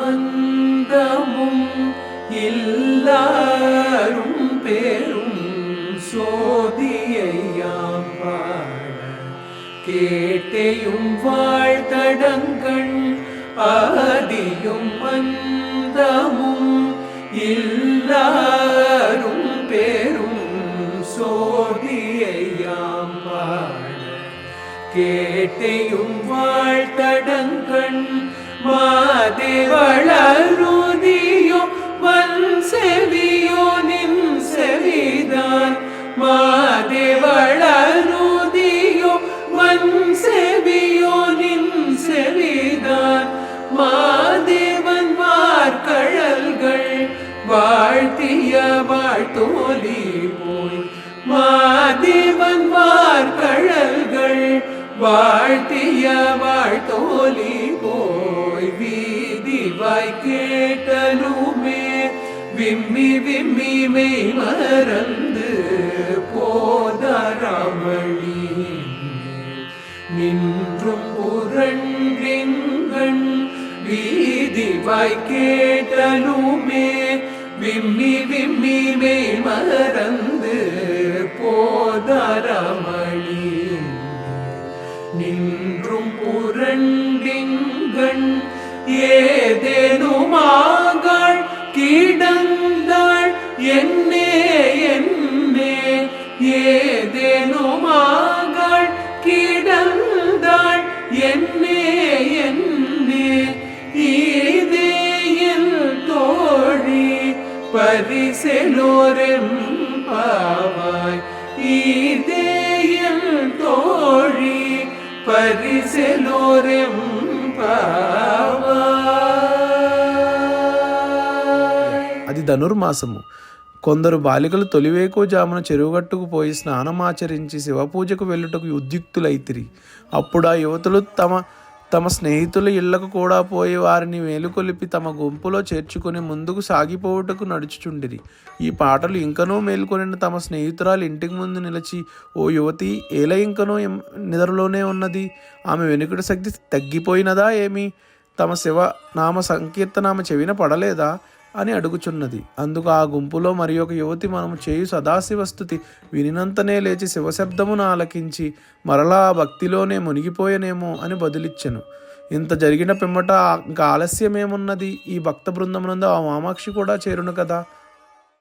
அந்தமும் இல்லாரும் பேரும் சோதியையாம் பாட கேட்டையும் வாழ்த்தடங்கண் ஆதியும் அந்தமும் இல்லாரும் பேரும் சோதியையாம் பாட கேட்டையும் வாழ்த்தடங்கண் மாதேவளருதியோ வன் செவியோ நின் செவிதான் மாதேவளருதியோ வன் செவியோ நின் செவிதான் மாதேவன் வார்கழல்கள் வாழ்த்திய வாழ்த்தோலி போய் மாதேவன் வார்கழல்கள் வாழ்த்திய வாழ்த்தோலி போய் வீதிவாய் கேட்டலுமே விம்மி விம்மி மெய் மறந்து போதரமணி நின்றும் புரண்டிங்கண் வீதிவாய் கேட்டலுமே விம்மி விம்மி மெய் மறந்து போதரமணி நின்றும் புரண்டிங்கண் ஏதேனுமாகாள் கிடந்தாள் என்னே என்னே ஏதேனுமாகாள் கிடந்தாள் என்னே என்னே ஈதேயன் தோழி பரிசெலோரெம் பாவாய் ஈதேயன் தோழி పరిసెలోరెం అది ధనుర్మాసము. కొందరు బాలికలు తొలివేకోజామున చెరువుగట్టుకు పోయి స్నానమాచరించి శివపూజకు వెళ్ళుటకు ఉద్యుక్తులైతిరి. అప్పుడు ఆ యువతులు తమ స్నేహితుల ఇళ్లకు కూడా పోయి వారిని మేలుకొలిపి తమ గుంపులో చేర్చుకుని ముందుకు సాగిపోవుటకు నడుచుచుండిరి. ఈ పాటలు ఇంకనూ మేల్కొనిన తమ స్నేహితురాలు ఇంటికి ముందు నిలిచి, ఓ యువతి, ఏల ఇంకనూ నిద్రలోనే ఉన్నది? ఆమె వెనుకటి శక్తి తగ్గిపోయినదా ఏమి? తమ శివ నామ సంకీర్తనామ చెవిన పడలేదా అని అడుగుచున్నది. అందుకు ఆ గుంపులో మరి ఒక యువతి, మనము చేయు సదాశివస్తుతి వినినంతనే లేచి శివశబ్దమును ఆలకించి మరలా ఆ భక్తిలోనే మునిగిపోయనేమో అని బదులిచ్చెను. ఇంత జరిగిన పిమ్మట ఇంకా ఆలస్యమేమున్నది? ఈ భక్త బృందమునందు ఆ వామాక్షి కూడా చేరును కదా.